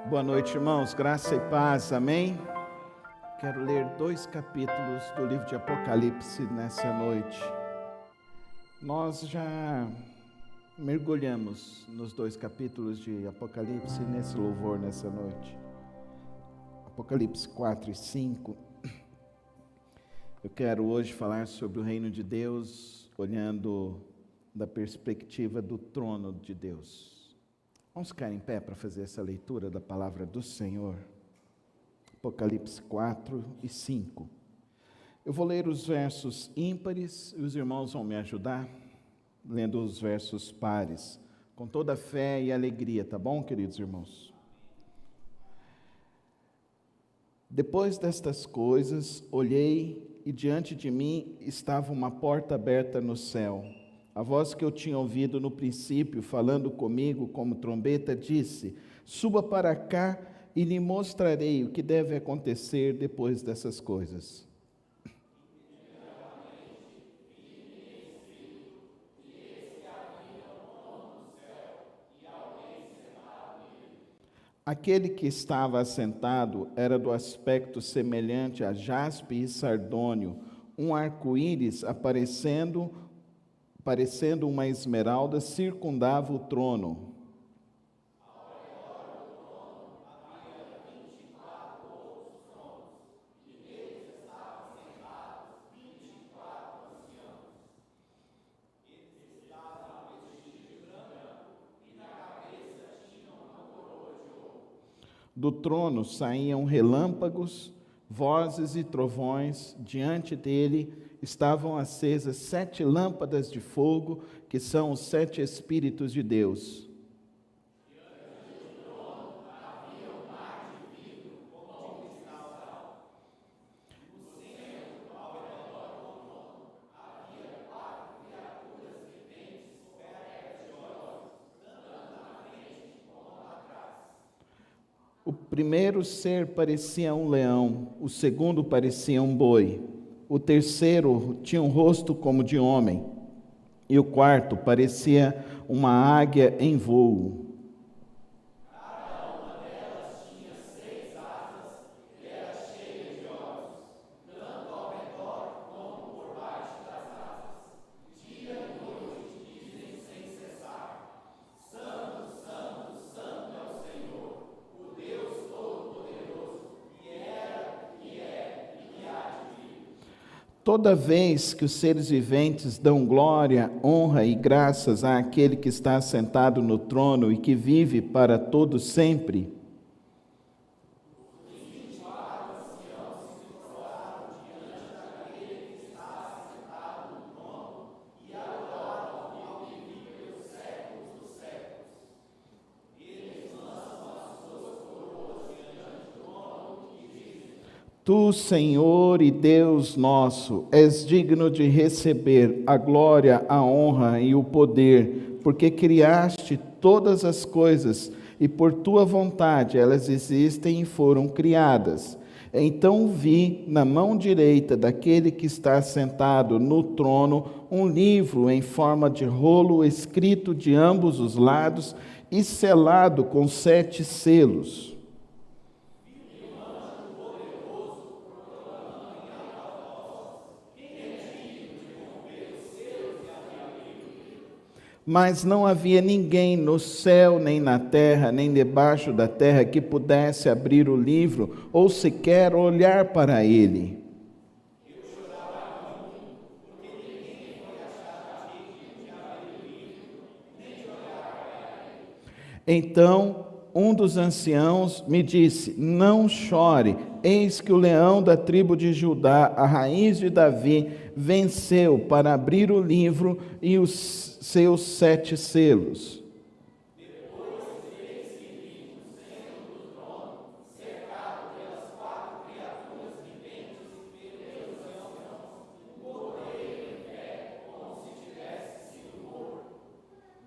Boa noite, irmãos, graça e paz, amém? Quero ler 2 capítulos do livro de Apocalipse nessa noite. Nós já mergulhamos nos 2 capítulos de Apocalipse nesse louvor nessa noite. Apocalipse 4 e 5. Eu quero hoje falar sobre o reino de Deus, olhando da perspectiva do trono de Deus. Vamos ficar em pé para fazer essa leitura da palavra do Senhor. Apocalipse 4 e 5. Eu vou ler os versos ímpares e os irmãos vão me ajudar lendo os versos pares, com toda a fé e alegria, tá bom, queridos irmãos? Depois destas coisas, olhei e diante de mim estava uma porta aberta no céu. A voz que eu tinha ouvido no princípio, falando comigo como trombeta, disse: suba para cá e lhe mostrarei o que deve acontecer depois dessas coisas. Aquele que estava assentado era do aspecto semelhante a jaspe e sardônio, um arco-íris parecendo uma esmeralda, circundava o trono. Do trono saíam relâmpagos, vozes e trovões. Diante dele estavam acesas 7 lâmpadas de fogo, que são os 7 Espíritos de Deus. Diante do trono havia um mar de vidro como cristal. No centro, ao redor do trono, havia 4 criaturas viventes cobertas de olhos, tanto na frente como atrás. O primeiro ser parecia um leão, o segundo parecia um boi, o terceiro tinha um rosto como de homem, e o quarto parecia uma águia em voo. Cada uma delas tinha 6 asas e era cheia de olhos, tanto ao redor como por baixo das asas. Dia e noite dizem sem cessar: Santo, Santo, Santo é o Senhor, o Deus Todo-Poderoso, que era, que é e que há de vir. Toda vez que os seres viventes dão glória, honra e graças àquele que está sentado no trono e que vive para todo sempre, Tu, Senhor e Deus nosso, és digno de receber a glória, a honra e o poder, porque criaste todas as coisas e por tua vontade elas existem e foram criadas. Então vi na mão direita daquele que está sentado no trono um livro em forma de rolo escrito de ambos os lados e selado com 7 selos. Mas não havia ninguém no céu, nem na terra, nem debaixo da terra que pudesse abrir o livro ou sequer olhar para ele. Eu chorava muito, porque ninguém foi achado digno de abrir o livro, nem de olhar para ele. Então, um dos anciãos me disse: não chore, eis que o leão da tribo de Judá, a raiz de Davi, venceu para abrir o livro e os seus 7 selos. Depois eis que vi no centro do trono, cercado pelas 4 criaturas viventes e pelos anciãos, um cordeiro em pé, como se tivesse sido morto.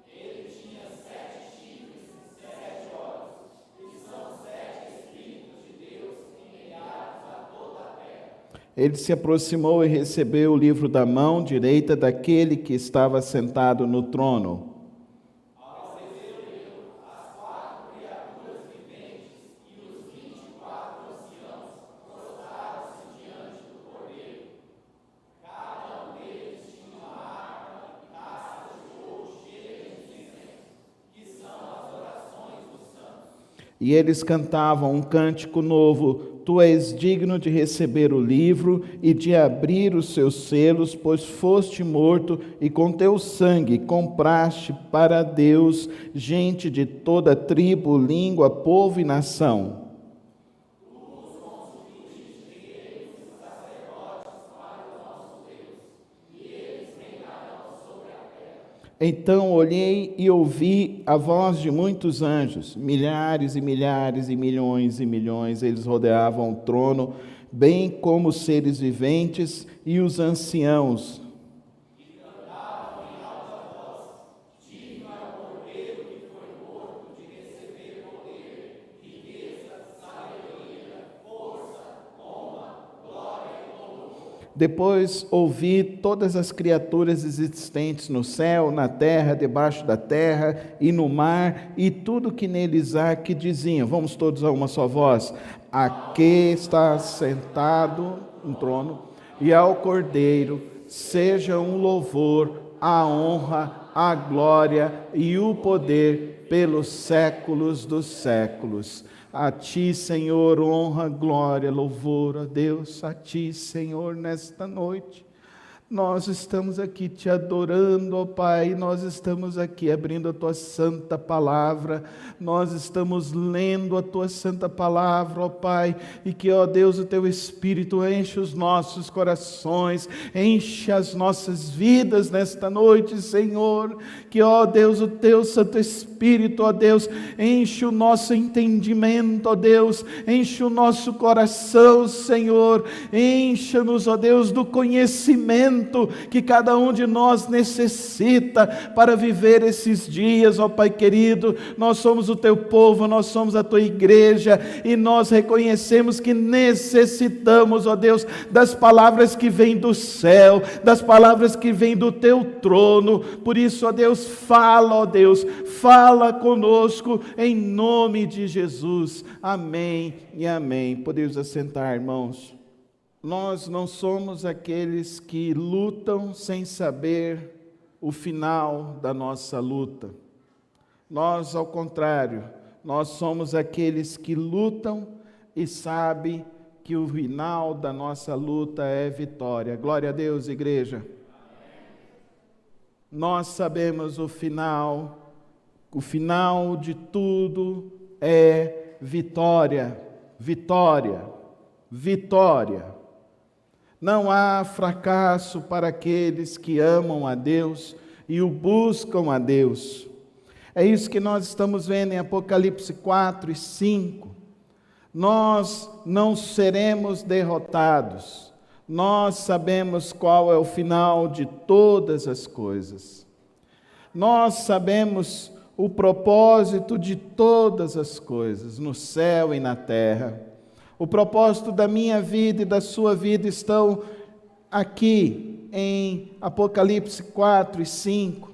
Ele tinha 7 chifres e 7 olhos, que são 7 Espíritos de Deus enviados a toda a terra. Ele se aproximou e recebeu o livro da mão direita daquele que estava sentado no trono. Ao receber o livro, as 4 criaturas viventes E eles cantavam um cântico novo: Tu és digno de receber o livro e de abrir os seus selos, pois foste morto e com teu sangue compraste para Deus gente de toda tribo, língua, povo e nação. Então olhei e ouvi a voz de muitos anjos, milhares e milhares e milhões, eles rodeavam o trono, bem como os seres viventes e os anciãos. Depois ouvi todas as criaturas existentes no céu, na terra, debaixo da terra e no mar, e tudo que neles há, que diziam, vamos todos a uma só voz: Aqui está sentado no trono, e ao Cordeiro seja um louvor, a honra, a glória e o poder pelos séculos dos séculos. A Ti, Senhor, honra, glória, louvor a Deus. A Ti, Senhor, nesta noite. Nós estamos aqui Te adorando, ó Pai, nós estamos aqui abrindo a Tua santa palavra, nós estamos lendo a Tua santa palavra, ó Pai, e que, ó Deus, o Teu Espírito enche os nossos corações, enche as nossas vidas nesta noite, Senhor, que, ó Deus, o Teu Santo Espírito, ó Deus, enche o nosso entendimento, ó Deus, enche o nosso coração, Senhor, encha-nos, ó Deus, do conhecimento que cada um de nós necessita para viver esses dias, ó Pai querido. Nós somos o Teu povo, nós somos a Tua igreja, e nós reconhecemos que necessitamos, ó Deus, das palavras que vêm do céu, das palavras que vêm do Teu trono. Por isso, ó Deus, fala, ó Deus, fala conosco, em nome de Jesus. Amém e amém. Podemos assentar, irmãos. Nós não somos aqueles que lutam sem saber o final da nossa luta. Nós, ao contrário, nós somos aqueles que lutam e sabem que o final da nossa luta é vitória. Glória a Deus, igreja. Nós sabemos o final de tudo é vitória, vitória, vitória. Não há fracasso para aqueles que amam a Deus e o buscam a Deus. É isso que nós estamos vendo em Apocalipse 4 e 5. Nós não seremos derrotados. Nós sabemos qual é o final de todas as coisas. Nós sabemos o propósito de todas as coisas, no céu e na terra. O propósito da minha vida e da sua vida estão aqui em Apocalipse 4 e 5.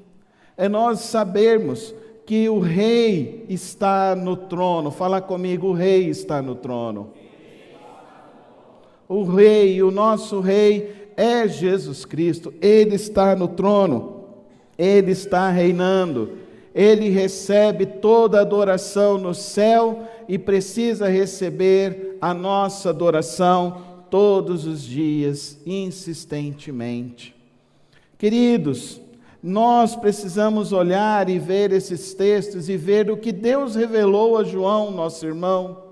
É nós sabermos que o Rei está no trono. Fala comigo, o Rei está no trono. O Rei, o nosso Rei é Jesus Cristo. Ele está no trono. Ele está reinando. Ele recebe toda a adoração no céu e precisa receber a nossa adoração todos os dias, insistentemente. Queridos, nós precisamos olhar e ver esses textos e ver o que Deus revelou a João, nosso irmão.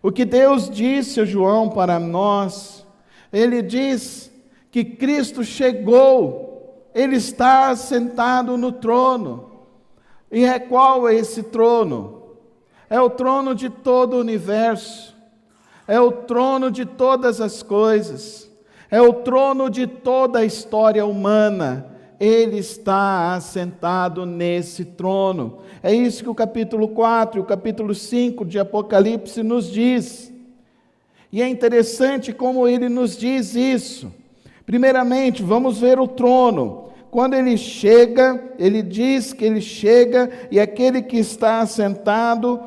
O que Deus disse a João para nós. Ele diz que Cristo chegou, Ele está sentado no trono. E qual é esse trono? É o trono de todo o universo, é o trono de todas as coisas, é o trono de toda a história humana. Ele está assentado nesse trono. É isso que o capítulo 4 e o capítulo 5 de Apocalipse nos diz. E é interessante como ele nos diz isso. Primeiramente, vamos ver o trono. Quando ele chega, ele diz que ele chega e aquele que está assentado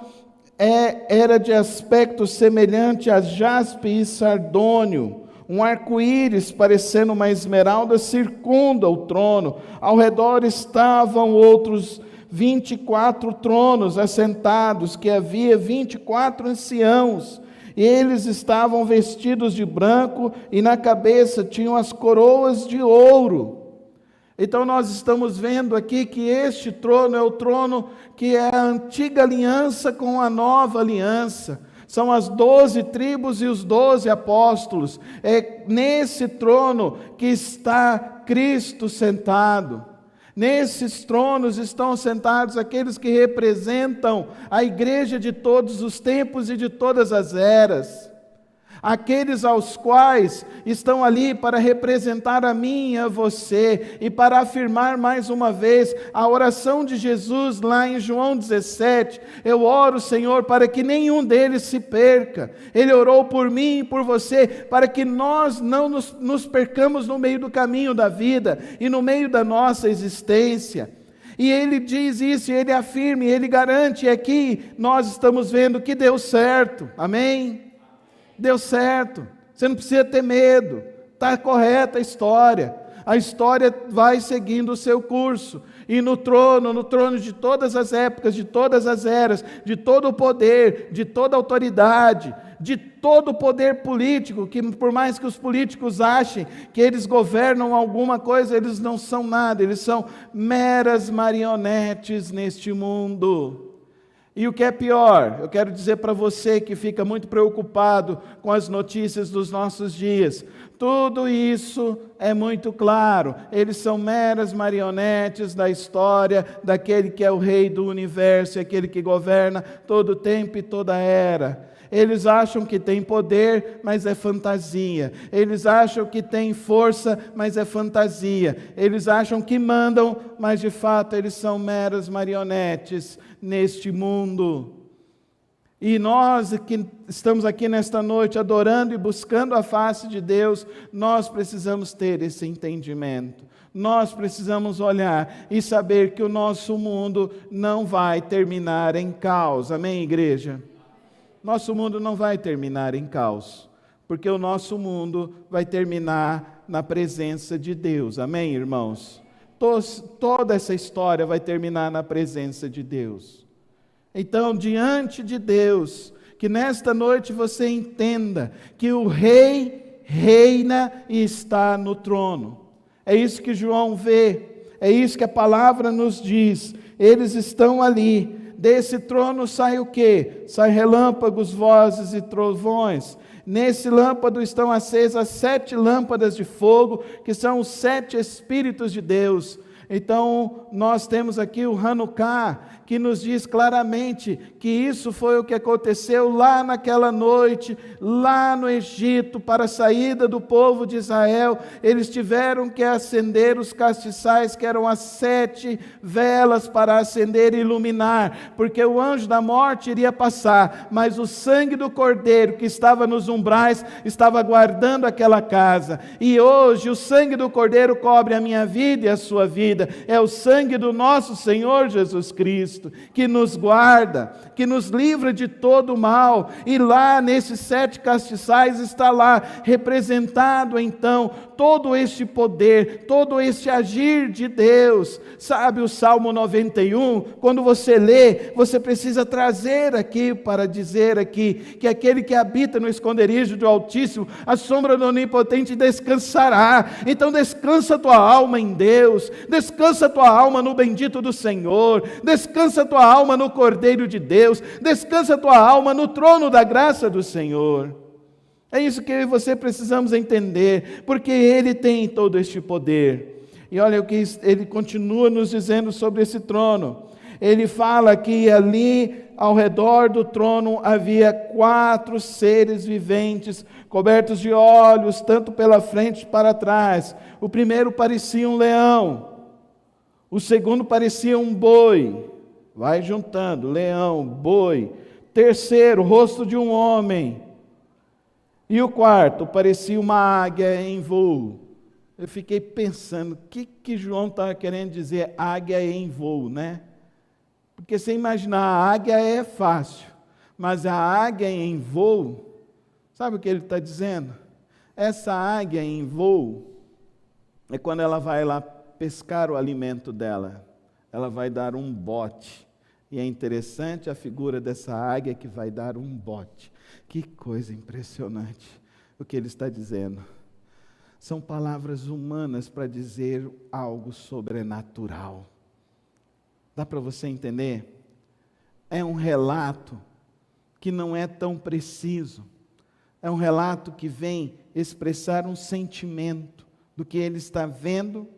era de aspecto semelhante a jaspe e sardônio. Um arco-íris parecendo uma esmeralda circunda o trono. Ao redor estavam outros 24 tronos assentados, que havia 24 anciãos, e eles estavam vestidos de branco, e na cabeça tinham as coroas de ouro. Então nós estamos vendo aqui que este trono é o trono que é a antiga aliança com a nova aliança. São as 12 tribos e os 12 apóstolos. É nesse trono que está Cristo sentado. Nesses tronos estão sentados aqueles que representam a igreja de todos os tempos e de todas as eras. Aqueles aos quais estão ali para representar a mim e a você, e para afirmar mais uma vez a oração de Jesus lá em João 17, eu oro, Senhor, para que nenhum deles se perca. Ele orou por mim e por você, para que nós não nos percamos no meio do caminho da vida, e no meio da nossa existência. E ele diz isso, ele afirma, ele garante, e aqui nós estamos vendo que deu certo, amém? Deu certo, você não precisa ter medo, está correta a história vai seguindo o seu curso, e no trono de todas as épocas, de todas as eras, de todo o poder, de toda a autoridade, de todo o poder político, que por mais que os políticos achem que eles governam alguma coisa, eles não são nada, eles são meras marionetes neste mundo. E o que é pior, eu quero dizer para você que fica muito preocupado com as notícias dos nossos dias, tudo isso é muito claro, eles são meras marionetes da história, daquele que é o rei do universo, aquele que governa todo o tempo e toda a era. Eles acham que têm poder, mas é fantasia. Eles acham que têm força, mas é fantasia. Eles acham que mandam, mas de fato eles são meras marionetes neste mundo. E nós que estamos aqui nesta noite adorando e buscando a face de Deus, nós precisamos ter esse entendimento. Nós precisamos olhar e saber que o nosso mundo não vai terminar em caos. Amém, igreja? Nosso mundo não vai terminar em caos, porque o nosso mundo vai terminar na presença de Deus. Amém, irmãos? Toda essa história vai terminar na presença de Deus. Então, diante de Deus, que nesta noite você entenda que o Rei reina e está no trono. É isso que João vê, é isso que a palavra nos diz. Eles estão ali. Desse trono sai o quê? Sai relâmpagos, vozes e trovões. Nesse lâmpado estão acesas 7 lâmpadas de fogo, que são os 7 Espíritos de Deus. Então, nós temos aqui o Hanukkah, que nos diz claramente que isso foi o que aconteceu lá naquela noite, lá no Egito, para a saída do povo de Israel. Eles tiveram que acender os castiçais, que eram as 7 velas para acender e iluminar, porque o anjo da morte iria passar, mas o sangue do Cordeiro que estava nos umbrais estava guardando aquela casa. E hoje o sangue do Cordeiro cobre a minha vida e a sua vida. É o sangue do nosso Senhor Jesus Cristo, que nos guarda, que nos livra de todo o mal. E lá nesses 7 castiçais está lá representado então todo este poder, todo este agir de Deus. Sabe o Salmo 91, quando você lê, você precisa trazer aqui para dizer aqui, que aquele que habita no esconderijo do Altíssimo, a sombra do Onipotente descansará. Então descansa tua alma em Deus, descansa tua alma no bendito do Senhor, descansa tua alma no Cordeiro de Deus, descansa tua alma no trono da graça do Senhor. É isso que eu e você precisamos entender, porque Ele tem todo este poder. E olha o que Ele continua nos dizendo sobre esse trono. Ele fala que ali ao redor do trono havia 4 seres viventes, cobertos de olhos, tanto pela frente como para trás. O primeiro parecia um leão, o segundo parecia um boi, vai juntando, leão, boi. Terceiro, rosto de um homem. E o quarto parecia uma águia em voo. Eu fiquei pensando, o que João estava querendo dizer águia em voo, né? Porque você imaginar, a águia é fácil, mas a águia em voo, sabe o que ele está dizendo? Essa águia em voo é quando ela vai lá pescar o alimento dela. ela vai dar um bote. E é interessante a figura dessa águia que vai dar um bote. Que coisa impressionante o que ele está dizendo. São palavras humanas para dizer algo sobrenatural. Dá para você entender? É um relato que não é tão preciso. É um relato que vem expressar um sentimento do que ele está vendo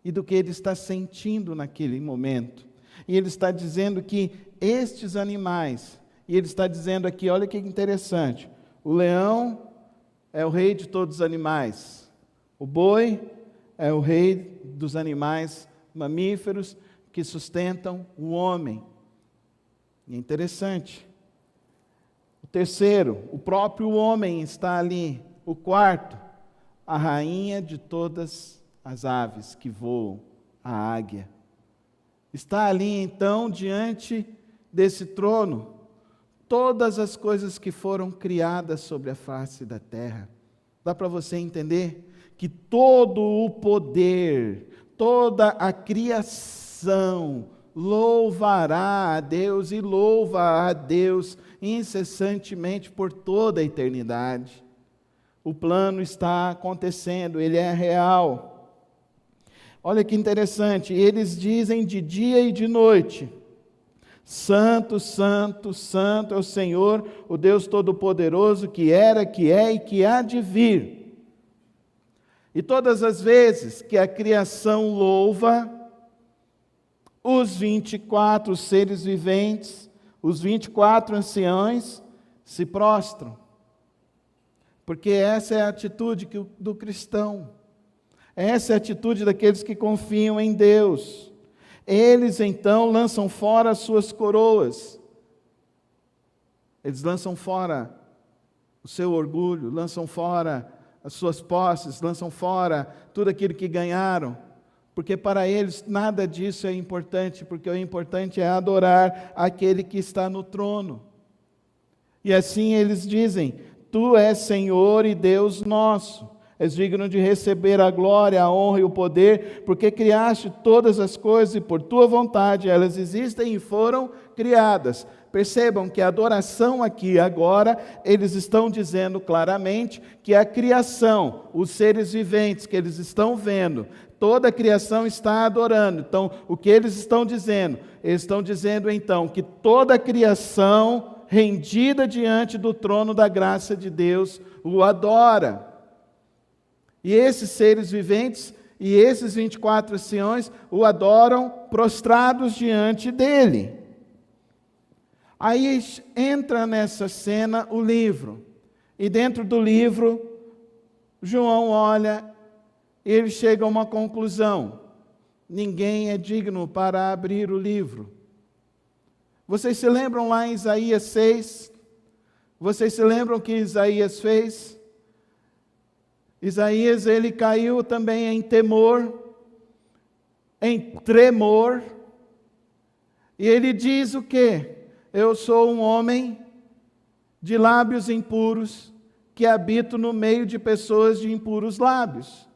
e do que ele está sentindo naquele momento. E ele está dizendo que estes animais, e ele está dizendo aqui, olha que interessante, o leão é o rei de todos os animais, o boi é o rei dos animais mamíferos que sustentam o homem. E é interessante. O terceiro, o próprio homem está ali. O quarto, a rainha de todas as aves que voam, a águia. Está ali então, diante desse trono, todas as coisas que foram criadas sobre a face da terra. Dá para você entender que todo o poder, toda a criação louvará a Deus e louva a Deus incessantemente por toda a eternidade. O plano está acontecendo, ele é real. Olha que interessante, eles dizem de dia e de noite: Santo, Santo, Santo é o Senhor, o Deus Todo-Poderoso, que era, que é e que há de vir. E todas as vezes que a criação louva, os 24 seres viventes, os 24 anciãos, se prostram. Porque essa é a atitude do cristão. Essa é a atitude daqueles que confiam em Deus. Eles então lançam fora as suas coroas. Eles lançam fora o seu orgulho, lançam fora as suas posses, lançam fora tudo aquilo que ganharam. Porque para eles nada disso é importante, porque o importante é adorar aquele que está no trono. E assim eles dizem: Tu és Senhor e Deus nosso. És digno de receber a glória, a honra e o poder, porque criaste todas as coisas e por tua vontade elas existem e foram criadas. Percebam que a adoração aqui agora, eles estão dizendo claramente que a criação, os seres viventes que eles estão vendo, toda a criação está adorando. Então, o que eles estão dizendo? Eles estão dizendo então que toda a criação rendida diante do trono da graça de Deus o adora. E esses seres viventes e esses 24 anciões o adoram prostrados diante dele. Aí entra nessa cena o livro. E dentro do livro, João olha e ele chega a uma conclusão: ninguém é digno para abrir o livro. Vocês se lembram lá em Isaías 6? Vocês se lembram o que Isaías fez? Isaías, ele caiu também em temor, em tremor, e ele diz o quê? Eu sou um homem de lábios impuros, que habito no meio de pessoas de impuros lábios.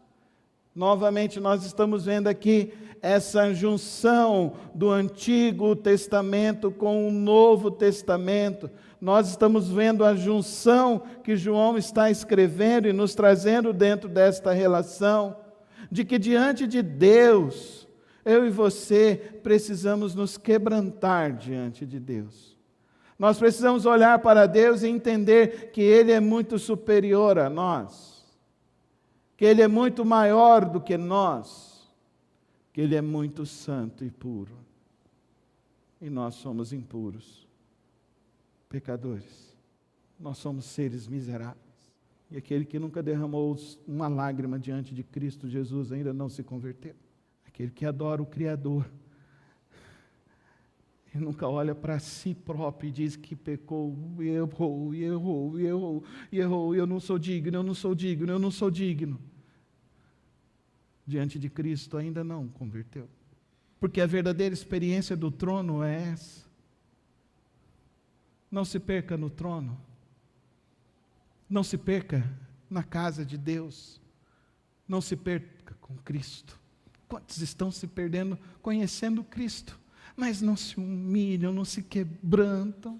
Novamente nós estamos vendo aqui essa junção do Antigo Testamento com o Novo Testamento. Nós estamos vendo a junção que João está escrevendo e nos trazendo dentro desta relação, de que diante de Deus, eu e você precisamos nos quebrantar diante de Deus. Nós precisamos olhar para Deus e entender que Ele é muito superior a nós, que Ele é muito maior do que nós, que Ele é muito santo e puro, e nós somos impuros, pecadores. Nós somos seres miseráveis. E aquele que nunca derramou uma lágrima diante de Cristo Jesus ainda não se converteu. Aquele que adora o Criador e nunca olha para si próprio e diz que pecou, errou, eu não sou digno, eu não sou digno, eu não sou digno. Diante de Cristo ainda não converteu. Porque a verdadeira experiência do trono é essa. Não se perca no trono. Não se perca na casa de Deus. Não se perca com Cristo. Quantos estão se perdendo conhecendo Cristo, mas não se humilham, não se quebrantam?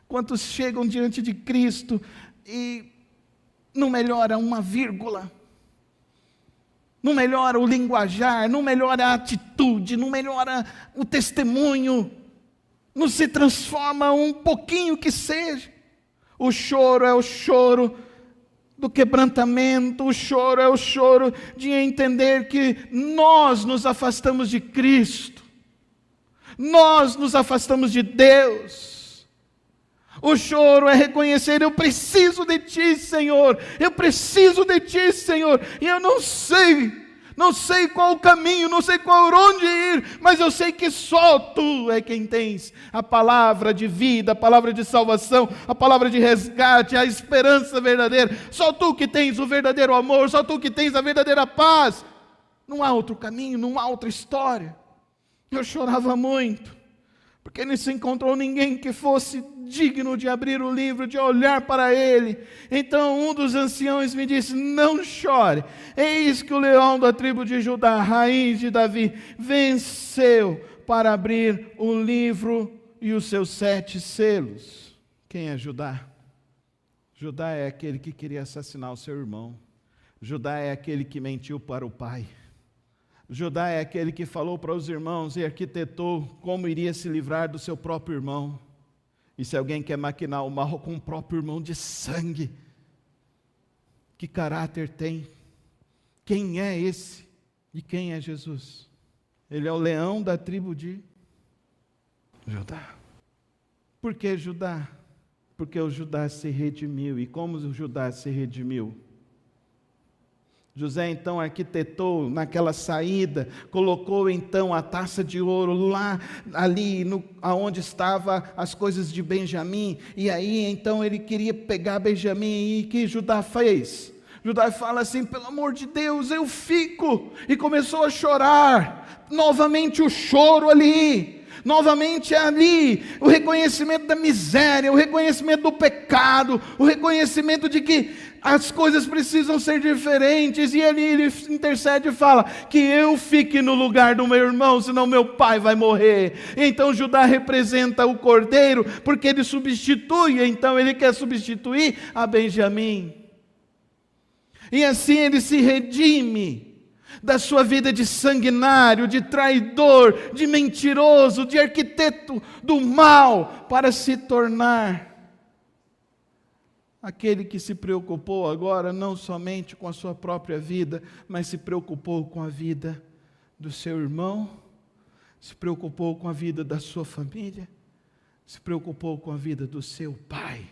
Quantos chegam diante de Cristo e não melhora uma vírgula, não melhora o linguajar, não melhora a atitude, não melhora o testemunho, não se transforma um pouquinho que seja. O choro é o choro do quebrantamento, o choro é o choro de entender que nós nos afastamos de Cristo, nós nos afastamos de Deus. O choro é reconhecer: eu preciso de Ti, Senhor, eu preciso de Ti, Senhor, e eu não sei qual o caminho, não sei por onde ir, mas eu sei que só Tu é quem tens a palavra de vida, a palavra de salvação, a palavra de resgate, a esperança verdadeira. Só Tu que tens o verdadeiro amor, só Tu que tens a verdadeira paz. Não há outro caminho, não há outra história. Eu chorava muito, porque não se encontrou ninguém que fosse digno de abrir o livro, de olhar para ele. Então um dos anciãos me disse: não chore, eis que o leão da tribo de Judá, raiz de Davi, venceu para abrir o livro e os seus 7 selos. Quem é Judá? Judá é aquele que queria assassinar o seu irmão. Judá é aquele que mentiu para o pai. Judá é aquele que falou para os irmãos e arquitetou como iria se livrar do seu próprio irmão. E se alguém quer maquinar o mal com o próprio irmão de sangue, que caráter tem? Quem é esse? E quem é Jesus? Ele é o leão da tribo de Judá. Por que Judá? Porque o Judá se redimiu. E como o Judá se redimiu? José então arquitetou naquela saída, colocou então a taça de ouro lá, ali aonde estavam as coisas de Benjamim, e aí então ele queria pegar Benjamim, e o que Judá fez? Judá fala assim: pelo amor de Deus, eu fico, e começou a chorar, novamente o choro ali, novamente ali, o reconhecimento da miséria, o reconhecimento do pecado, o reconhecimento de que as coisas precisam ser diferentes, e ele intercede e fala: que eu fique no lugar do meu irmão, senão meu pai vai morrer. Então Judá representa o cordeiro, porque ele substitui, então ele quer substituir a Benjamim, e assim ele se redime da sua vida de sanguinário, de traidor, de mentiroso, de arquiteto do mal, para se tornar aquele que se preocupou agora não somente com a sua própria vida, mas se preocupou com a vida do seu irmão, se preocupou com a vida da sua família, se preocupou com a vida do seu pai.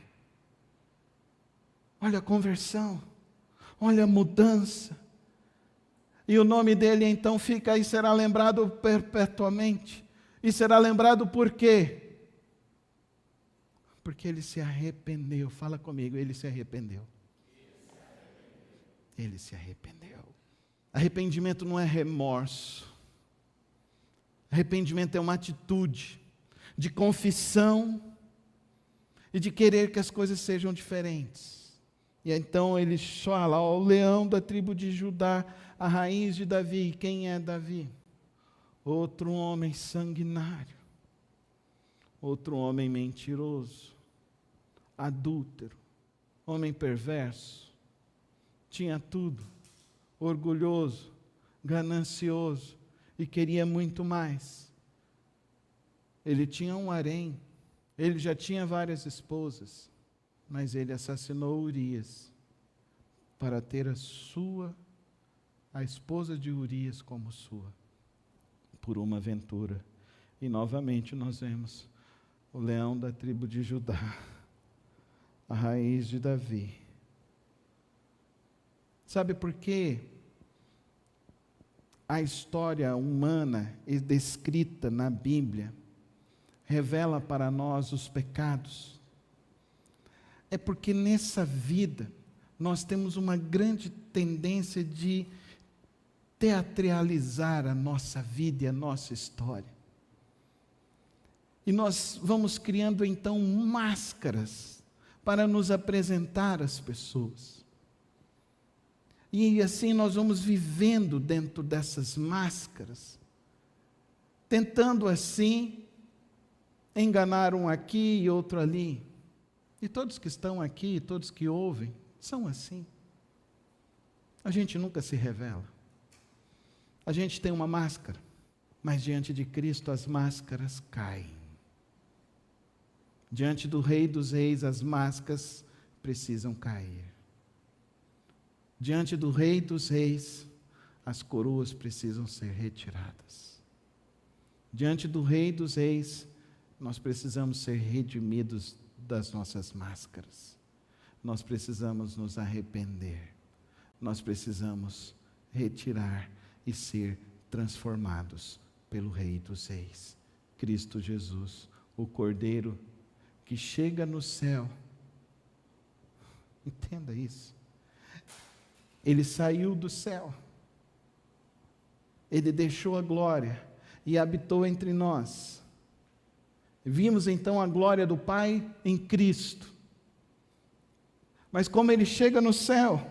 Olha a conversão, olha a mudança. E o nome dele então fica aí, será lembrado perpetuamente. E será lembrado por quê? Porque ele se arrependeu. Fala comigo, ele se arrependeu. Ele se arrependeu. Arrependimento não é remorso. Arrependimento é uma atitude de confissão e de querer que as coisas sejam diferentes. E então ele fala: ó, o leão da tribo de Judá, a raiz de Davi. Quem é Davi? Outro homem sanguinário, outro homem mentiroso, adúltero, homem perverso, tinha tudo, orgulhoso, ganancioso e queria muito mais. Ele tinha um harém, ele já tinha várias esposas, mas ele assassinou Urias para ter a esposa de Urias como sua, por uma aventura. E novamente nós vemos o leão da tribo de Judá, a raiz de Davi. Sabe por quê? A história humana descrita na Bíblia revela para nós os pecados. É porque nessa vida nós temos uma grande tendência de teatralizar a nossa vida e a nossa história. E nós vamos criando então máscaras para nos apresentar às pessoas. E assim nós vamos vivendo dentro dessas máscaras, tentando assim enganar um aqui e outro ali. E todos que estão aqui, todos que ouvem, são assim. A gente nunca se revela. A gente tem uma máscara, mas diante de Cristo as máscaras caem. Diante do Rei dos Reis as máscaras precisam cair. Diante do Rei dos Reis as coroas precisam ser retiradas. Diante do Rei dos Reis nós precisamos ser redimidos das nossas máscaras. Nós precisamos nos arrepender. Nós precisamos retirar e ser transformados pelo Rei dos Reis, Cristo Jesus, o Cordeiro que chega no céu. Entenda isso. Ele saiu do céu. Ele deixou a glória e habitou entre nós. Vimos então a glória do Pai em Cristo. Mas como ele chega no céu,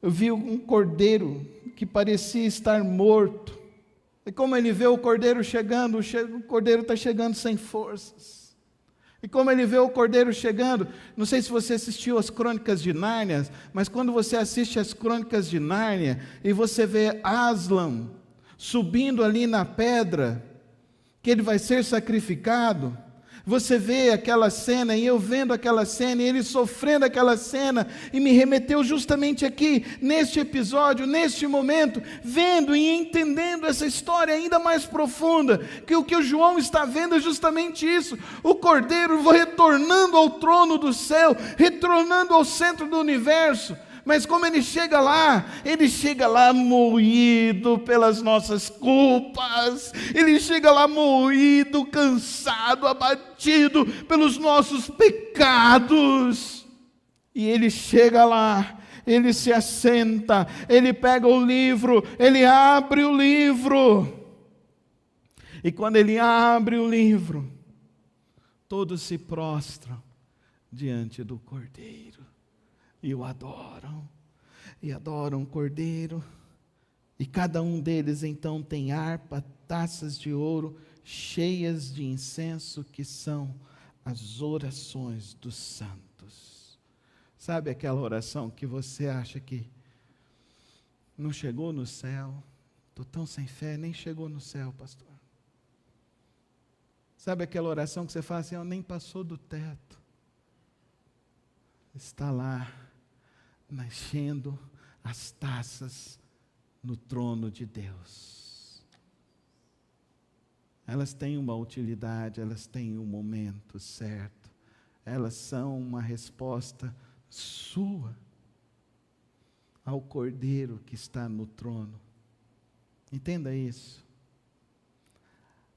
eu vi um cordeiro que parecia estar morto. E como ele vê o cordeiro chegando, o cordeiro está chegando sem forças. E como ele vê o cordeiro chegando, não sei se você assistiu as Crônicas de Nárnia, mas quando você assiste as Crônicas de Nárnia, e você vê Aslan subindo ali na pedra, que ele vai ser sacrificado, você vê aquela cena, e eu vendo aquela cena, e ele sofrendo aquela cena, e me remeteu justamente aqui, neste episódio, neste momento, vendo e entendendo essa história ainda mais profunda, que o que o João está vendo é justamente isso, o Cordeiro retornando ao trono do céu, retornando ao centro do universo. Mas como ele chega lá moído pelas nossas culpas, ele chega lá moído, cansado, abatido pelos nossos pecados, e ele chega lá, ele se assenta, ele pega o livro, ele abre o livro, e quando ele abre o livro, todos se prostram diante do Cordeiro, e o adoram, e adoram o Cordeiro, e cada um deles então tem harpa, taças de ouro, cheias de incenso, que são as orações dos santos. Sabe aquela oração que você acha que não chegou no céu? Estou tão sem fé, nem chegou no céu, pastor. Sabe aquela oração que você fala assim, nem passou do teto? Está lá, enchendo as taças no trono de Deus. Elas têm uma utilidade, elas têm um momento certo, elas são uma resposta sua ao Cordeiro que está no trono. Entenda isso.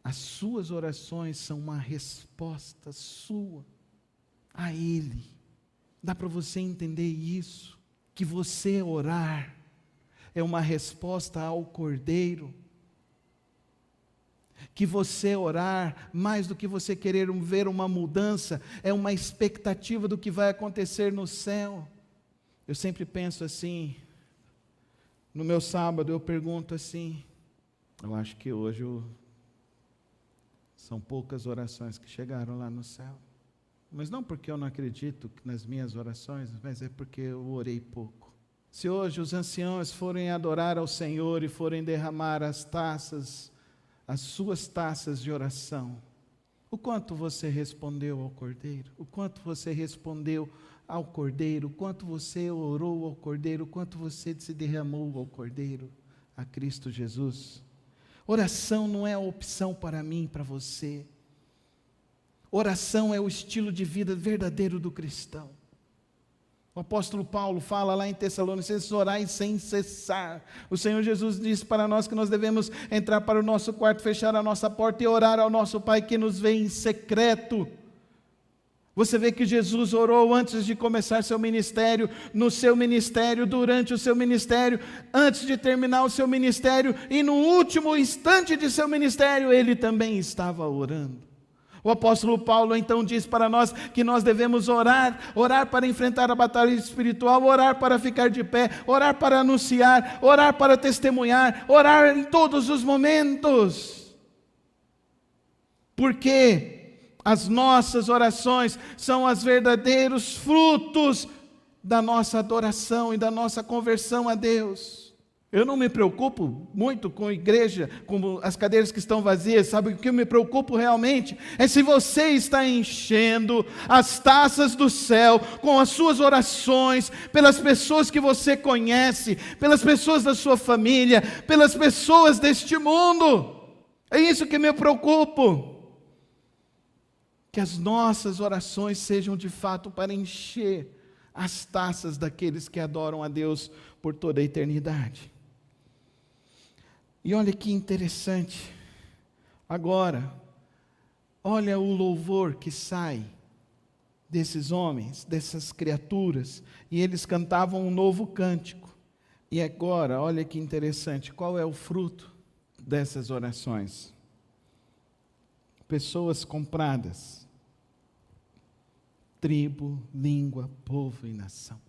As suas orações são uma resposta sua a Ele. Dá para você entender isso? Que você orar é uma resposta ao Cordeiro. Que você orar, mais do que você querer ver uma mudança, é uma expectativa do que vai acontecer no céu. Eu sempre penso assim, no meu sábado eu pergunto assim, eu acho que hoje são poucas orações que chegaram lá no céu. Mas não porque eu não acredito nas minhas orações, mas é porque eu orei pouco. Se hoje os anciãos forem adorar ao Senhor e forem derramar as suas taças de oração, o quanto você respondeu ao Cordeiro? O quanto você respondeu ao Cordeiro? O quanto você orou ao Cordeiro? O quanto você se derramou ao Cordeiro, a Cristo Jesus? Oração não é a opção para mim, para você. Oração é o estilo de vida verdadeiro do cristão. O apóstolo Paulo fala lá em Tessalonicenses, orai sem cessar. O Senhor Jesus disse para nós que nós devemos entrar para o nosso quarto, fechar a nossa porta e orar ao nosso Pai que nos vê em secreto. Você vê que Jesus orou antes de começar seu ministério, no seu ministério, durante o seu ministério, antes de terminar o seu ministério e no último instante de seu ministério, ele também estava orando. O apóstolo Paulo então diz para nós que nós devemos orar, orar para enfrentar a batalha espiritual, orar para ficar de pé, orar para anunciar, orar para testemunhar, orar em todos os momentos. Porque as nossas orações são os verdadeiros frutos da nossa adoração e da nossa conversão a Deus. Eu não me preocupo muito com a igreja, com as cadeiras que estão vazias, sabe? O que eu me preocupo realmente é se você está enchendo as taças do céu com as suas orações, pelas pessoas que você conhece, pelas pessoas da sua família, pelas pessoas deste mundo. É isso que me preocupo. Que as nossas orações sejam de fato para encher as taças daqueles que adoram a Deus por toda a eternidade. E olha que interessante, agora, olha o louvor que sai desses homens, dessas criaturas, e eles cantavam um novo cântico. E agora, olha que interessante, qual é o fruto dessas orações? Pessoas compradas, tribo, língua, povo e nação.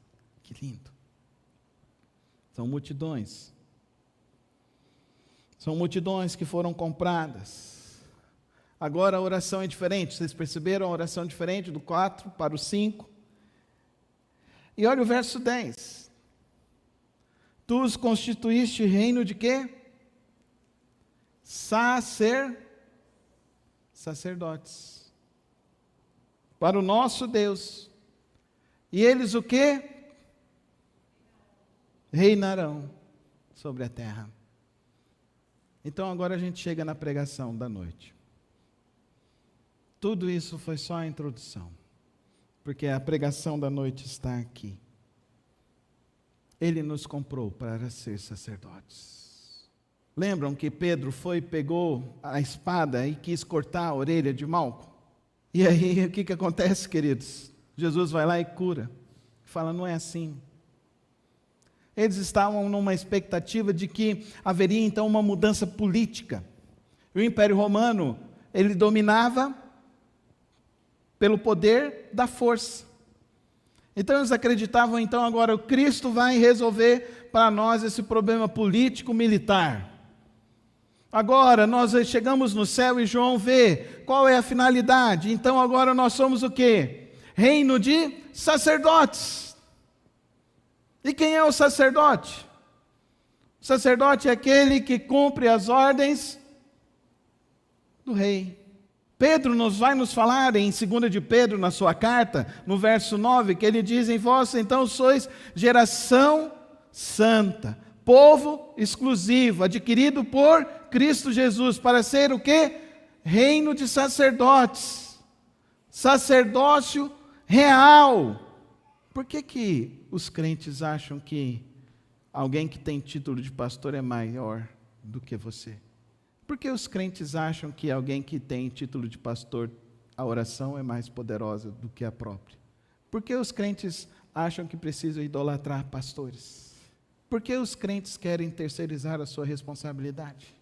Que lindo! São multidões. São multidões que foram compradas. Agora a oração é diferente. Vocês perceberam a oração diferente do 4 para o 5? E olha o verso 10. Tu os constituíste reino de quê? Sacerdotes. Para o nosso Deus. E eles o quê? Reinarão sobre a terra. Então agora a gente chega na pregação da noite. Tudo isso foi só a introdução, porque a pregação da noite está aqui. Ele nos comprou para ser sacerdotes. Lembram que Pedro pegou a espada e quis cortar a orelha de Malco? E aí o que acontece, queridos? Jesus vai lá e cura. Fala, não é assim. Eles estavam numa expectativa de que haveria então uma mudança política. O Império Romano, ele dominava pelo poder da força. Então eles acreditavam, então agora o Cristo vai resolver para nós esse problema político-militar. Agora nós chegamos no céu e João vê qual é a finalidade. Então agora nós somos o quê? Reino de sacerdotes. E quem é o sacerdote? O sacerdote é aquele que cumpre as ordens do rei. Pedro vai nos falar em 2 de Pedro, na sua carta, no verso 9, que ele diz, em vós então sois geração santa, povo exclusivo, adquirido por Cristo Jesus, para ser o quê? Reino de sacerdotes, sacerdócio real. Por que os crentes acham que alguém que tem título de pastor é maior do que você? Por que os crentes acham que alguém que tem título de pastor, a oração é mais poderosa do que a própria? Por que os crentes acham que precisam idolatrar pastores? Por que os crentes querem terceirizar a sua responsabilidade?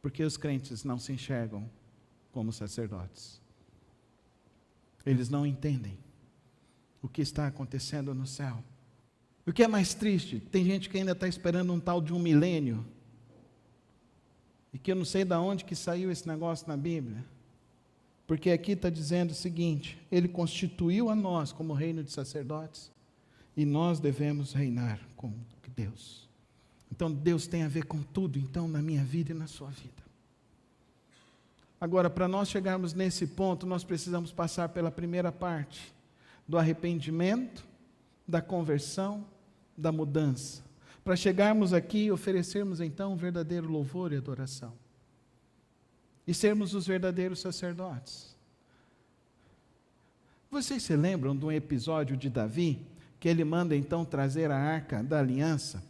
Porque os crentes não se enxergam como sacerdotes. Eles não entendem o que está acontecendo no céu. O que é mais triste, tem gente que ainda está esperando um tal de um milênio, e que eu não sei de onde que saiu esse negócio na Bíblia, porque aqui está dizendo o seguinte, ele constituiu a nós como reino de sacerdotes, e nós devemos reinar com Deus. Então Deus tem a ver com tudo, então, na minha vida e na sua vida. Agora, para nós chegarmos nesse ponto, nós precisamos passar pela primeira parte, do arrependimento, da conversão, da mudança. Para chegarmos aqui e oferecermos então um verdadeiro louvor e adoração. E sermos os verdadeiros sacerdotes. Vocês se lembram de um episódio de Davi, que ele manda então trazer a arca da aliança,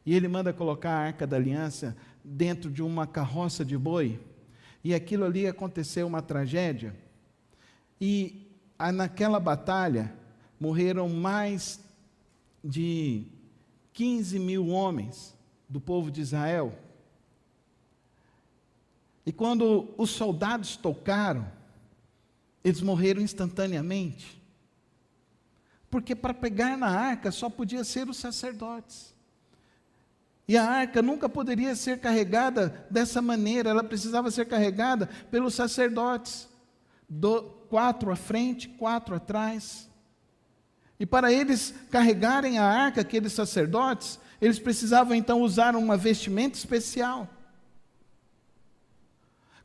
e ele manda colocar a arca da aliança dentro de uma carroça de boi, e aquilo ali aconteceu uma tragédia, e naquela batalha, morreram mais de 15 mil homens do povo de Israel. E quando os soldados tocaram, eles morreram instantaneamente. Porque para pegar na arca só podia ser os sacerdotes. E a arca nunca poderia ser carregada dessa maneira, ela precisava ser carregada pelos sacerdotes. 4 à frente, 4 atrás. E para eles carregarem a arca, aqueles sacerdotes, eles precisavam então usar uma vestimenta especial.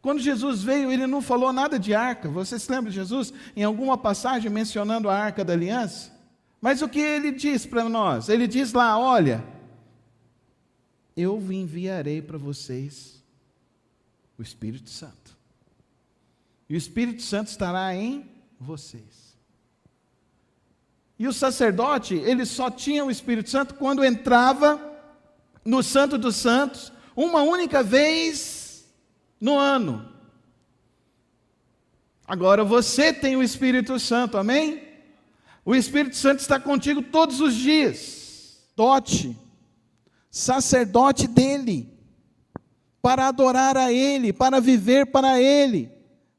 Quando Jesus veio, ele não falou nada de arca. Você se lembra de Jesus em alguma passagem mencionando a arca da aliança? Mas o que ele diz para nós? Ele diz lá, olha, eu enviarei para vocês o Espírito Santo. E o Espírito Santo estará em vocês. E o sacerdote, ele só tinha o Espírito Santo quando entrava no Santo dos Santos, uma única vez no ano. Agora você tem o Espírito Santo, amém? O Espírito Santo está contigo todos os dias. Sacerdote dele, para adorar a ele, para viver para ele,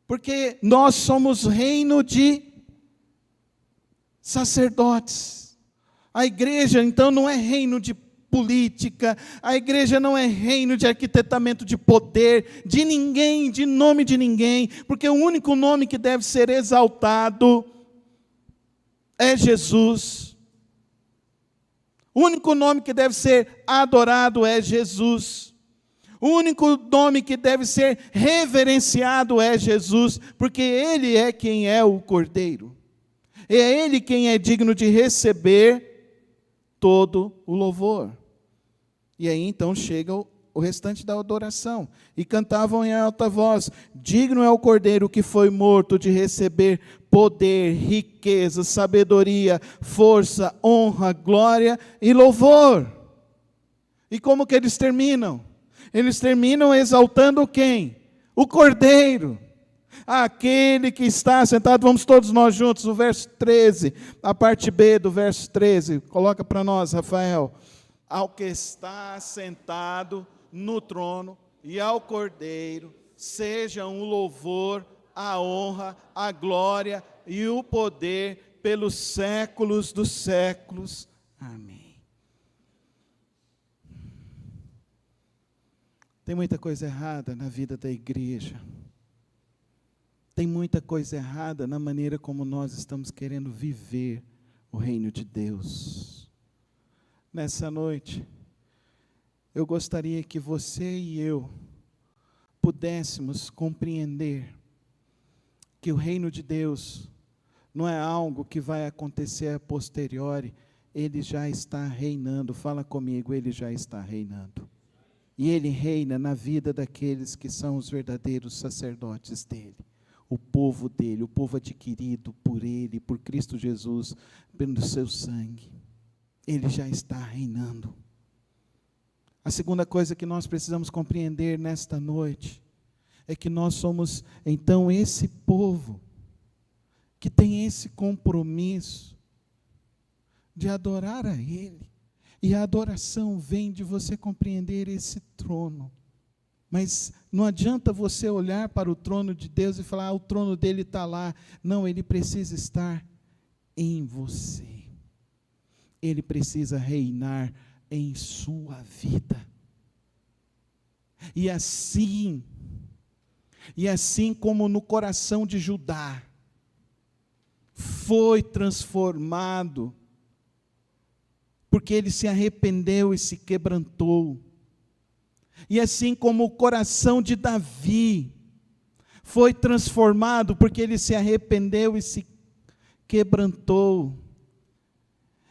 porque nós somos reino de sacerdotes. A igreja então não é reino de política, a igreja não é reino de arquitetamento de poder, de ninguém, de nome de ninguém, porque o único nome que deve ser exaltado é Jesus. O único nome que deve ser adorado é Jesus. O único nome que deve ser reverenciado é Jesus, porque Ele é quem é o Cordeiro. É Ele quem é digno de receber todo o louvor. E aí então chega o restante da adoração. E cantavam em alta voz: digno é o Cordeiro que foi morto de receber poder, riqueza, sabedoria, força, honra, glória e louvor. E como que eles terminam? Eles terminam exaltando quem? O Cordeiro. Aquele que está sentado, vamos todos nós juntos, o verso 13, a parte B do verso 13, coloca para nós, Rafael. Ao que está sentado no trono e ao Cordeiro, sejam o louvor, a honra, a glória e o poder pelos séculos dos séculos. Amém. Tem muita coisa errada na vida da igreja. Tem muita coisa errada na maneira como nós estamos querendo viver o reino de Deus. Nessa noite, eu gostaria que você e eu pudéssemos compreender que o reino de Deus não é algo que vai acontecer a posteriori, ele já está reinando. Fala comigo, ele já está reinando. E ele reina na vida daqueles que são os verdadeiros sacerdotes dele. O povo dele, o povo adquirido por ele, por Cristo Jesus, pelo seu sangue. Ele já está reinando. A segunda coisa que nós precisamos compreender nesta noite é que nós somos, então, esse povo que tem esse compromisso de adorar a Ele. E a adoração vem de você compreender esse trono. Mas não adianta você olhar para o trono de Deus e falar, o trono dele está lá. Não, ele precisa estar em você. Ele precisa reinar em sua vida. E assim como no coração de Judá foi transformado, porque ele se arrependeu e se quebrantou. E assim como o coração de Davi foi transformado, porque ele se arrependeu e se quebrantou.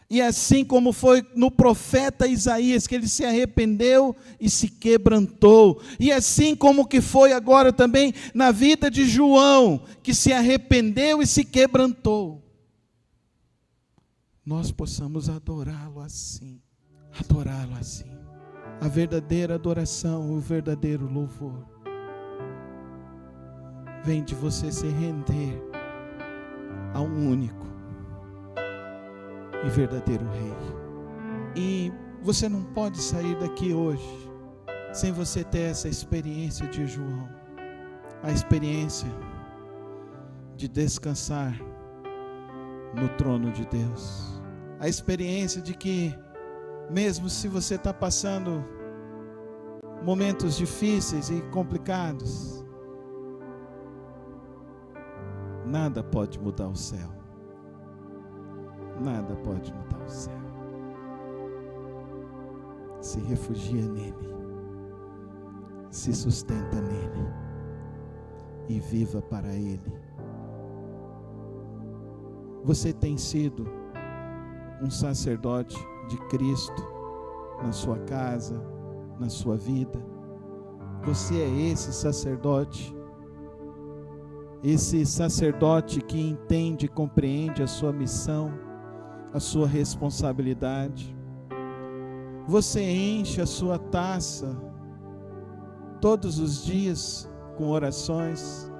E assim como foi no profeta Isaías, que ele se arrependeu e se quebrantou. E assim como que foi agora também na vida de João, que se arrependeu e se quebrantou. Nós possamos adorá-lo assim. Adorá-lo assim. A verdadeira adoração, o verdadeiro louvor, vem de você se render a um único e verdadeiro Rei. E você não pode sair daqui hoje sem você ter essa experiência de João. a experiência de descansar no trono de Deus. A experiência de que, mesmo se você está passando momentos difíceis e complicados, nada pode mudar o céu. Nada pode mudar o céu. Se refugia nele, se sustenta nele e viva para ele. Você tem sido um sacerdote de Cristo na sua casa, na sua vida. Você é esse sacerdote que entende e compreende a sua missão, a sua responsabilidade. Você enche a sua taça todos os dias com orações.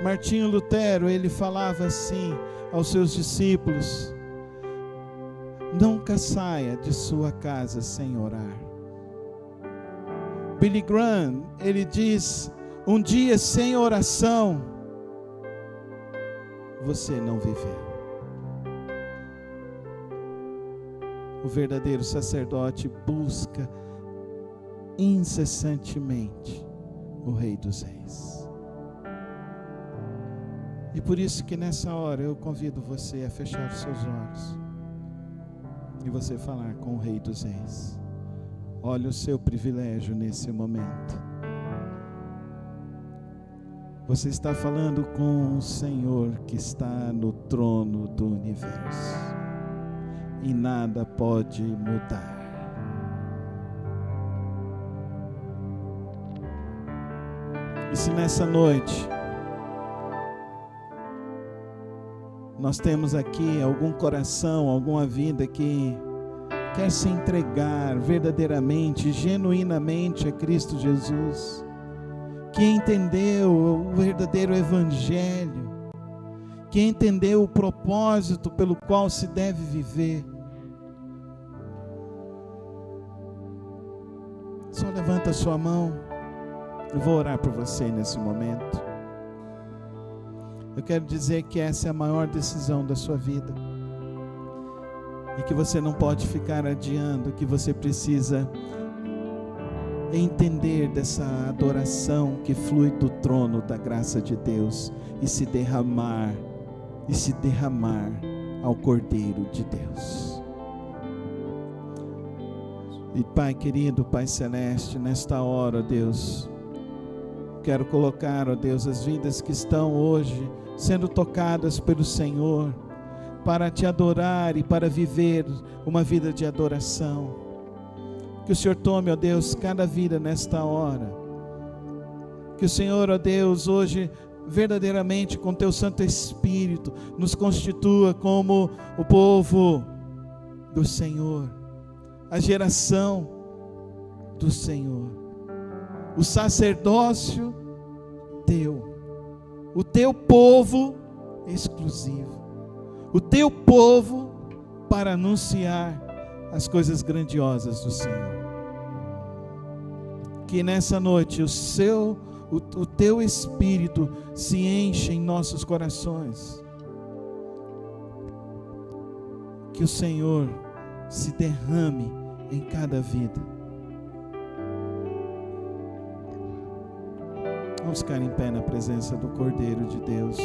Martinho Lutero, ele falava assim aos seus discípulos: nunca saia de sua casa sem orar. Billy Graham, ele diz: um dia sem oração, você não viveu. O verdadeiro sacerdote busca incessantemente o Rei dos Reis. E por isso que nessa hora eu convido você a fechar os seus olhos e você falar com o Rei dos Reis. Olha o seu privilégio nesse momento. Você está falando com o Senhor que está no trono do universo. E nada pode mudar. E se nessa noite nós temos aqui algum coração, alguma vida que quer se entregar verdadeiramente, genuinamente a Cristo Jesus, que entendeu o verdadeiro Evangelho, que entendeu o propósito pelo qual se deve viver, só levanta a sua mão. Eu vou orar por você nesse momento. Eu quero dizer que essa é a maior decisão da sua vida e que você não pode ficar adiando, que você precisa entender dessa adoração que flui do trono da graça de Deus e se derramar ao Cordeiro de Deus. E Pai querido, Pai celeste, nesta hora, Deus, quero colocar, ó Deus, as vidas que estão hoje sendo tocadas pelo Senhor para te adorar e para viver uma vida de adoração. Que o Senhor tome, ó Deus, cada vida nesta hora. Que o Senhor, ó Deus, hoje verdadeiramente com teu Santo Espírito nos constitua como o povo do Senhor, a geração do Senhor, o sacerdócio teu, o teu povo exclusivo, o teu povo para anunciar as coisas grandiosas do Senhor. Que nessa noite o teu Espírito se enche em nossos corações, que o Senhor se derrame em cada vida. Vamos ficar em pé na presença do Cordeiro de Deus.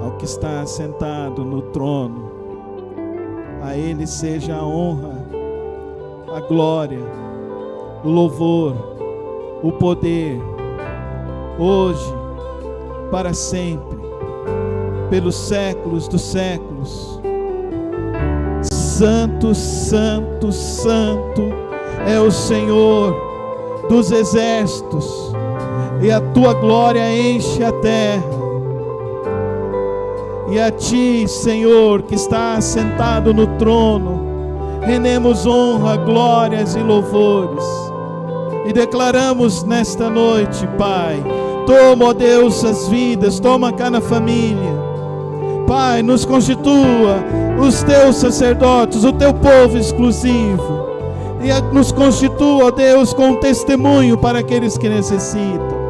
Ao que está sentado no trono, a Ele seja a honra, a glória, o louvor, o poder, hoje, para sempre, pelos séculos dos séculos. Santo, santo, santo é o Senhor dos exércitos, e a tua glória enche a terra. E a ti, Senhor, que está assentado no trono, rendemos honra, glórias e louvores. E declaramos nesta noite, Pai, toma, ó Deus, as vidas, toma cada família, Pai, nos constitua os teus sacerdotes, o teu povo exclusivo. E nos constitua, ó Deus, com testemunho para aqueles que necessitam.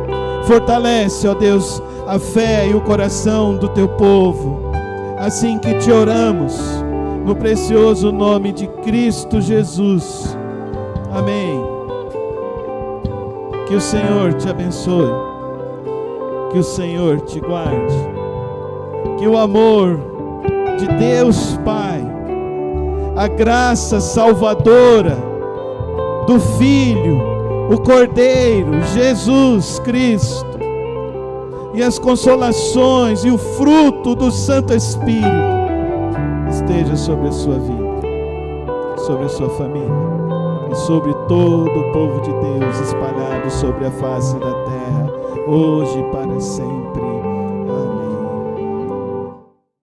Fortalece, ó Deus, a fé e o coração do teu povo. Assim que te oramos, no precioso nome de Cristo Jesus. Amém. Que o Senhor te abençoe. Que o Senhor te guarde. Que o amor de Deus Pai, a graça salvadora do Filho, o Cordeiro, Jesus Cristo, e as consolações e o fruto do Santo Espírito esteja sobre a sua vida, sobre a sua família e sobre todo o povo de Deus espalhado sobre a face da terra, hoje e para sempre.